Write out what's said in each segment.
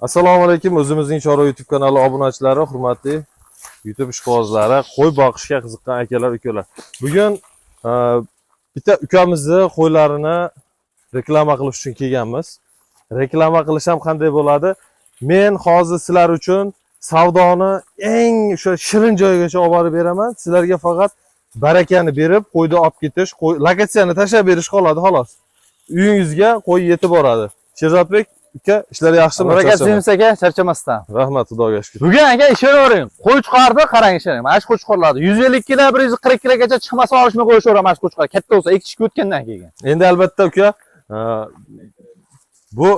Assalomu alaykum, o'zimizning Chorva YouTube kanali obunachilari, hurmatli YouTube ishqibozlari, qo'y boqishga qiziqqan akalar, ukalar. Bugun bitta ukamizni qo'ylarini reklama qilish uchun kelganmiz. Reklama qilish ham qanday bo'ladi? Men hozir sizlar uchun savdoni eng o'sha shirin joygacha olib borib beraman. Sizlarga faqat barakani berib, qo'yni olib ketish, lokatsiyani tashlab berish qoladi, xolos. Uyingizga qo'y yetib boradi. Sherzodbek aka, ishlar yaxshimi? Barakatsingiz aka, charchamasdan. Rahmat, Xudoga shukr. Bugun aka ishonavering. Qo'y chiqardi, qarang ishonavering. Mana shu qo'y chiqariladi. 150 kg, 140 kggacha chiqmasa olishmay qo'yishaveraman mana shu qo'y chiqar. Katta bo'lsa, ekishga o'tgandan keyin. Endi albatta uka, bu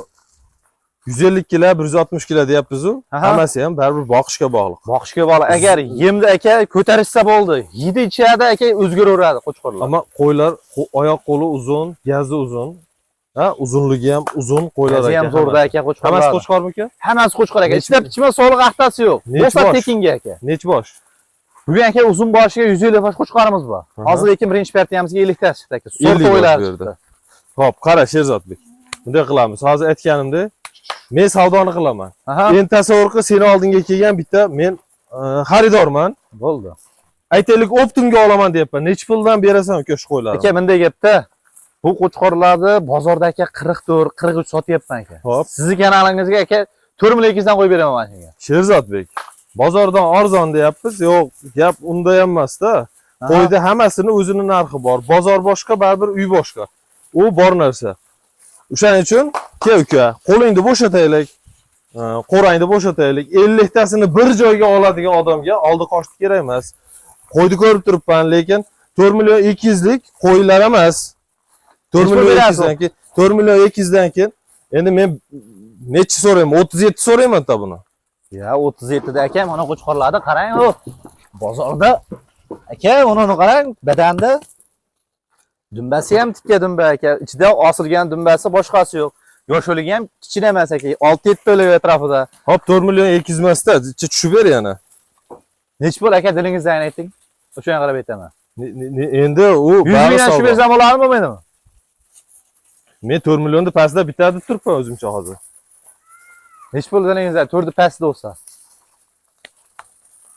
150 kg, 160 kg deyapmiz-ku. Hammasi ham baribir boqishga bog'liq. Boqishga bog'liq. Agar yemda aka ko'tarishsa bo'ldi, yedi ichadi aka o'zgaraveradi qo'y chiqariladi. Ammo qo'ylar oyoq qo'li uzun, gazi uzun. Uzunligi ham uzun qo'ylar aka. Ham zo'rda aka qo'y chiqariladi. Hammasi qo'y chiqarmi aka? Hammasi qo'y chiqar aka. Ishlab ichma soliq axtasi yo'q. Bo'lsa tekinga aka. Nech bosh? Bugun aka uzun boshiga 150 bosh qo'y chiqaramiz bor. Hozir lekin birinchi partiyamizga 50 ta chiqdi aka. So'rta qo'ylar chiqdi. Xo'p, qara Sherzodbek. Bunday qilamiz. Hozir aytganimdek, men savdoni qilaman. Endi tasavvur qil, seni oldinga kelgan bitta men xaridorman. Bo'ldi. Aytaylik, optimga olaman deyapman. Nech puldan berasan uka shu qo'ylarni? Aka, bunday gapda bu qo'chqorlarni bozorda aka 44, 43 sotyapman aka. Xo'p. Sizning kanalingizga aka 4 million dan qo'yib beraman mana shunga. Sherzodbek, bozordan arzon deyapmiz. Yo'q, gap unda ham emas-da. Qo'yda hammasini o'zining narxi bor. Bozor boshqa, baribir uy boshqa. U bor narsa. O'shaning uchun ke uka, qo'lingni bo'shataylik. Qo'rangni bo'shataylik. 50 tasini bir joyga oladigan odamga oldi qochdi kerak emas. Qo'yni ko'rib turibman, lekin 4 million 200 lik qo'ylar emas. 4 million 200 dan keyin 4 million 200 dan keyin endi men necha so'rayman? 37 so'rayman-da buni. Ya 37 da aka, mana qo'chqorlarni qarang, o. Bozorda aka, uni qarang, badanda dumbasi ham tikka dumba aka, ichida osilgan dumbasi boshqasi yo'q. Yoshligi ham kichkina emas aka, 6-7 to'lab atrofida. Hop, 4 million 200 emas-da, tushib ber yana. Nech pul aka, dilingizdan ayting. O'shanga qarab aytaman. Endi u 100 million shu bersam bo'ladimi, bo'lmaydimi? Men 4 millionni pastda bitadi turibman o'zimcha hozir. Nech pul dilingizdan 4 pastda bo'lsa?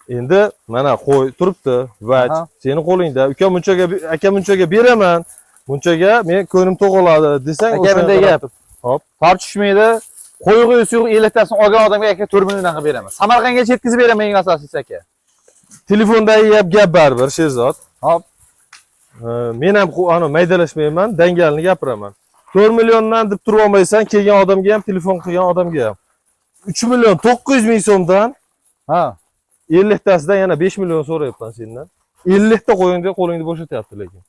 Endi mana qo'y turibdi, vaj, seni qo'lingda. Uka munchaga, aka munchaga beraman. Munchaga men ko'nglim to'g'iladi desang, aka bunday gap. Hop, tortishmaydi. Qo'yg'i suyuq 50 tasini olgan odamga aka 4 milliondan qilib beraman. Samarqandgacha yetkazib beraman eng asosiysi aka. Telefondagi gap baribir Sherzod. Hop. Men ham ana maydalashmayman, dangalni gapiraman. 4 milliondan deb turib olmaysan, kelgan odamga ham, telefon qilgan odamga ham. 3 million 900 ming so'mdan, 50 tasidan yana 5 million so'rayapman sendan. 50 ta qo'lingni bo'shatyapti lekin.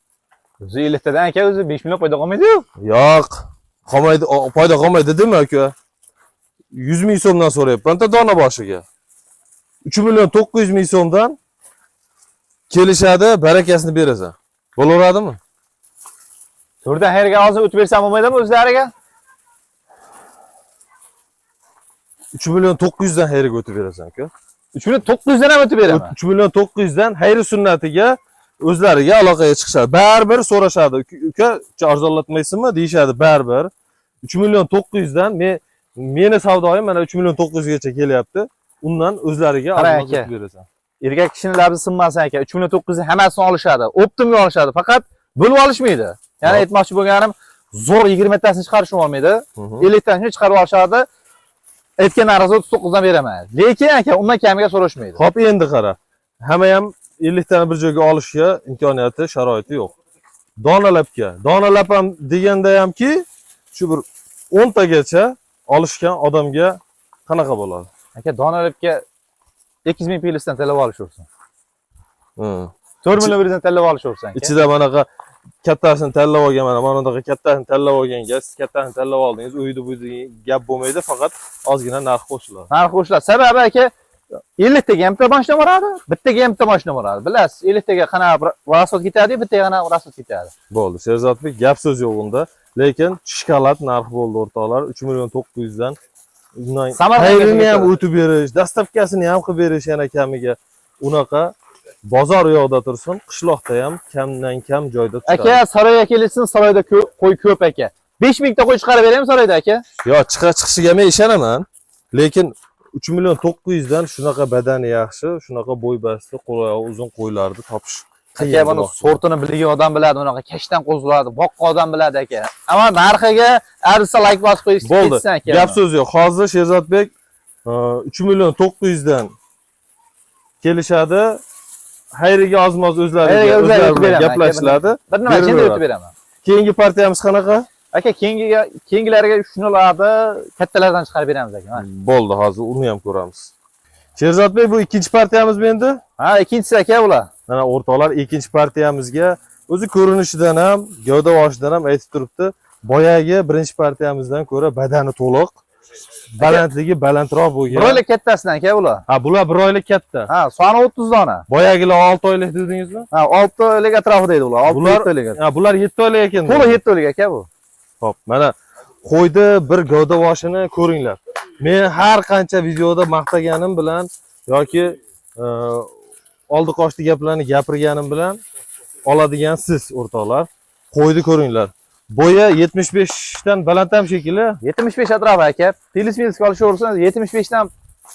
O'zi 50 tadan aka, o'zi 5 million foyda qolmaydi-ku. Yo'q, qolmaydi, foyda qolmaydi dema aka. 100 ming so'mdan so'rayapman-da dona boshiga. 3 million 900 ming so'mdan kelishadi, barakasini berasan. Bo'laveradimi? To'rdan herga hozir o'tib bersam bo'lmaydimi o'zlariga? 3 million 900 dan hayriga o'tib berasan aka. 3 million 900 dan ham o'tib beraman. 3 million 900 dan hayri sunnatiga o'zlariga aloqaga chiqishadi. Baribir so'rashadi. Uka, arzonlatmaysizmi deyshadi baribir. 3 million 900 dan meni savdoyim mana 3 million 900 gacha kelyapti. Undan o'zlariga aloqaga berasan. Erkak kishining labzi sinmasin aka. 3 million 900 dan hammasini olishadi. Optimga olishadi. Faqat bo'lib olishmaydi. Ya'ni aytmoqchi bo'lganim, zo'r 20 tasini chiqarishim olmaydi. 50 tasini chiqarib olishadi. Aytgan narxi 39 dan beraman. Lekin aka, undan kamiga so'rashmaydi. Xo'p, endi qara. Hamma ham 50 tani bir joyga olishga imkoniyati, sharoiti yo'q. Donalab ham deganda hamki, shu bir 10 tagacha olishgan odamga qanaqa bo'ladi? Aka, donalabga 200 ming plyusdan tanlab olishaversin. 4 million birdan tanlab olishaversin. Ichida manaqa kattasini tanlab olgan, mana bunaqa kattasini tanlab olganga, siz kattasini tanlab oldingiz, uyda buyda gap bo'lmaydi, faqat ozgina narx qo'shiladi. Narx qo'shiladi. Sababi aka, 50 taga ham bitta mashina boradi, bittaga ham bitta mashina boradi. Bilasiz, 50 taga qanaqa rasot ketadi, bittaga qanaqa rasot ketadi. Bo'ldi, Sherzodbek, gap so'z yo'q unda. Lekin shikolat narx bo'ldi o'rtoqlar, 3 million 900 dan. Undan hayrini ham o'tib berish, dastavkasini ham qilib berish yana kamiga. Unaqa bozor yo'qda tursin, qishloqda ham kamdan kam joyda turadi. Aka, saroyga kelsin, saroyda qo'y ko'p aka. 5000 ta qo'y chiqarib beraymi saroyda aka? Yo'q, chiqishiga men ishonaman. Lekin 3 million 900 dan shunaqa badani yaxshi, shunaqa bo'y basti, qo'l oyog'i uzun qo'ylarni topish aka buni sortini bilgan odam biladi, unaqa kashdan qo'zg'aladi, boqqan odam biladi aka. Ammo narxiga arsa like bosib qo'yish bo'ldi. Gap so'z yo'q. Hozir Sherzodbek 3 million 900 dan kelishadi. Xayriga ozmoz o'zlariga bilan gaplashiladi. Bir nima endi o'tib beraman. Keyingi partiyamiz qanaqa? Aka keyingilarga shunalarda kattalardan chiqarib beramiz aka. Bo'ldi, hozir uni ham ko'ramiz. Sherzodbek, bu ikkinchi partiyamizmi endi? Ha, ikkinchisi aka ular. Mana o'rtoqlar, ikkinchi partiyamizga o'zi ko'rinishidan ham, gavda boshidan ham aytib turibdi. Boyagi birinchi partiyamizdan ko'ra badani to'liq, balandligi balandroq bo'lgan. 1 oylik kattasidan aka ular. Ha, bular 1 oylik katta. Ha, soni 30 dona. Boyagilar 6 oylik dedingizmi? Ha, 6 oylik atrofida edi ular. 6 oylik. Ha, bular 7 oylik ekan. To'liq 7 oylik aka bu. Xo'p, mana qo'ydi bir gavda boshini ko'ringlar. Men har qancha videoda maqtaganim bilan yoki oldi qochdi gaplarni gapirganim bilan oladigan siz o'rtoqlar. Qo'ydi ko'ringlar. Bo'yi 75 dan baland ham shekilli. 75 atrofi aka. Pilis olishaversangiz 75 dan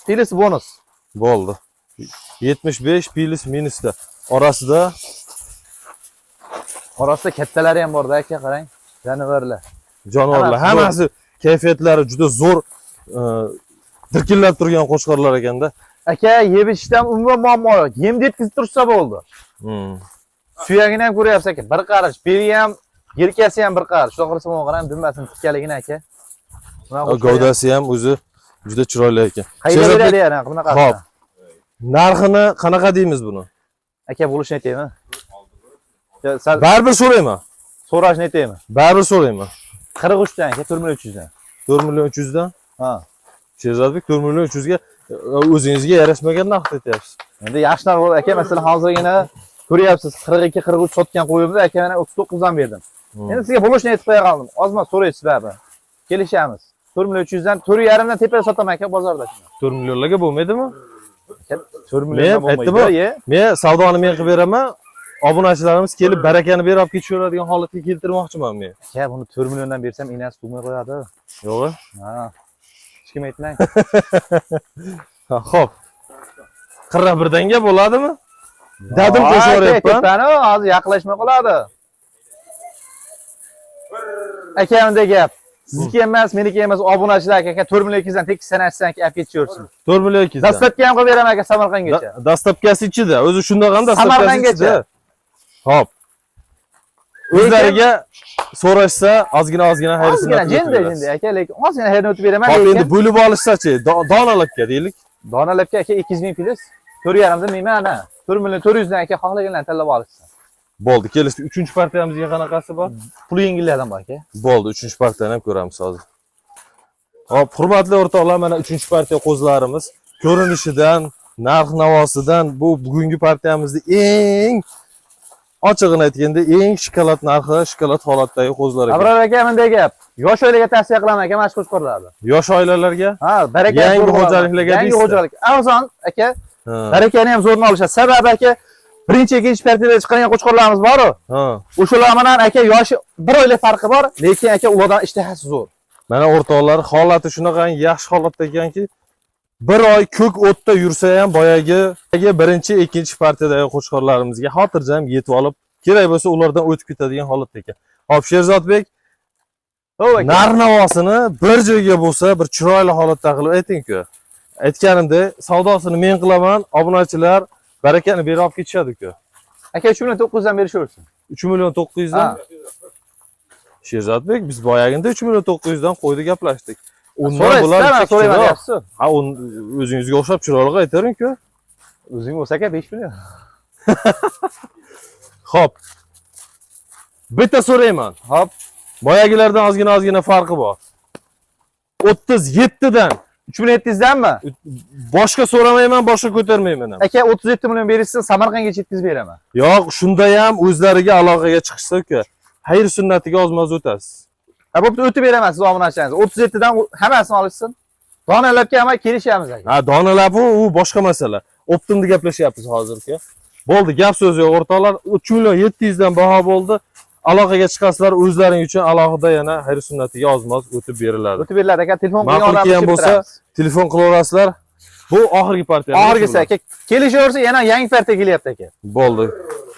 pilis bonus. Bo'ldi. 75 pilis minusda. Orasida kattalari ham borda aka, qarang. Jonivorlar hammasi kayfiyatlari juda zo'r, dirkillab turgan qo'chqorlar ekanda. Aka, yeb ichishdan umuman muammo yo'q. Yemni yetkazib tursa bo'ldi. Suyagini ham ko'ryapsiz aka, bir qarish, beli ham, yelkasi ham bir qarish. Shunaqa qilsa qarang, dinmasin tikkaligini aka. Gavdasi ham o'zi juda chiroyli ekan. Qayerga beradi yana bunaqa? Xo'p. Narxini qanaqa deymiz buni? Aka, bo'lishni aytaymi? Baribir so'rayman. So'rashni aytaymi? Baribir so'rayman. 43 dan aka, 4 million 300 dan. 4 million 300 dan? Ha. Sherzodbek 4 million 300 ga o'zingizga yarashmagan narx aytyapsiz. Endi yaxshi narx bo'ldi aka, masalan hozirgina ko'ryapsiz 42 43 sotgan qo'yimni aka mana 39 dan berdim. Endi sizga bo'lishni aytib qo'ya qoldim. Ozma so'raysiz baribir. Kelishamiz. 4 million 300 dan 4,5 dan tepa sotaman aka bozorda. 4 millionlarga bo'lmaydimi? 4 millionga bo'lmaydi. Men savdoni men qilib beraman. Obunachilarimiz kelib barakani berib olib ketishaveradigan holatga keltirmoqchiman men. Aka, buni 4 milliondan bersam inasi bo'lmay qo'yadi. Yo'q. Ha. Hech kim aytmang. Xo'p. 41 danga bo'ladimi? Dadim qo'shaveryapman. Tepani hozir yaqinlashmay qoladi. Aka, unda gap. Sizniki emas, meniki emas, obunachilar aka 4 million 200 dan tekis sanashsan aka, olib ketishaversin. 4 million 200 dan. Dastlabki ham qilib beraman aka Samarqandgacha. Dastlabkasi ichida, o'zi shundoq ham dastlabkasi Samarqandgacha. Xo'p. O'zlariga so'rashsa, ozgina xayrisini Jendi aka, lekin ozgina xayrini o'tib beraman. Xo'p, endi bo'lib olishsa-chi, donalabga deylik. Donalabga aka 200 ming plyus, 4,5 dan menman ana. 4 million 400 dan aka xohlaganlarni tanlab olishsin. Bo'ldi, kelishdi. 3-partiyamizga qanaqasi bor? Pul yengillardan bor aka. Bo'ldi, 3-partiyani ham ko'ramiz hozir. Hop, hurmatli o'rtoqlar, mana 3-partiya qo'zlarimiz ko'rinishidan, narx-navosidan bu bugungi partiyamizda eng ochig'ini aytganda eng shokolad narxi, shokolad holatdagi qo'zlar ekan. Abror aka, bunday gap. Yosh oilaga tavsiya qilaman aka, mana shu qo'zlarni. Yosh oilalarga? Ha, baraka yangi xo'jaliklarga deysiz. Yangi xo'jalik. Arzon aka, barakani ham zo'rni olishadi. Sababi aka, birinchi, ikkinchi partiyaga chiqqan qo'chqorlarimiz bor-ku. Ha. O'shalar bilan aka yoshi 1 oylik farqi bor, lekin aka ulardan ishtahasi zo'r. Mana o'rtoqlar, holati shunaqa yaxshi holatda ekanki, 1 oy ko'k o'tda yursa ham boyagi birinchi, ikkinchi partiyadagi qo'chqorlarimizga xotirjam yetib olib, kerak bo'lsa ulardan o'tib ketadigan holatda ekan. Hop, Sherzodbek, narx-navosini bir joyga bo'lsa, bir chiroyli holatda qilib ayting-ku. Aytganimda, savdosini men qilaman, obunachilar barakani berib olib ketishadi-ku. Aka 3 million 900 dan berishaversin. 3 million 900 dan. Sherzodbek, biz boyaginda 3 million 900 dan qo'ydi gaplashdik. Undan bular so'rayman deyapsiz. Ha, o'zingizga o'xshab chiroyli aytaring-ku. O'zing bo'lsa aka 5 million. Xo'p. Bitta so'rayman. Hop. Boyagilardan ozgina farqi bor. 37 dan 3700 danmi? Boshqa so'ramayman, boshqa ko'tarmayman ham. Aka 37 million berishsin, Samarqandga yetkazib beraman. Yo'q, shunda ham o'zlariga aloqaga chiqishsa-ku, xayr sunnatiga ozmoz o'tasiz. Ha, bo'pti, o'tib beraman siz obunachilaringiz. 37 dan hammasini olishsin. Donalabga ham kelishamiz aka. Ha, donalab u boshqa masala. Optimda gaplashyapmiz hozirga. Bo'ldi, gap so'z yo'q o'rtoqlar. 3 million 700 dan baho bo'ldi. aloqaga chiqasizlar, o'zlaring uchun alohida yana hayr sunnatiga ozmoz o'tib beriladi. O'tib beriladi aka, telefon qilgan Ma'qul kelgan odamni bo'lsa, telefon qilaverasizlar. Bu oxirgi partiya. oxirgisi aka. Kelishaversa yana yangi partiya kelyapti aka. Bo'ldi.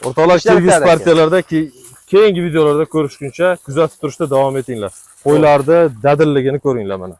O'rtoqlar, Ishlar kelgusi bitadi aka. partiyalarda keyingi videolarda ko'rishguncha kuzatib turishda davom etinglar. Qo'ylarni dadilligini ko'ringlar mana.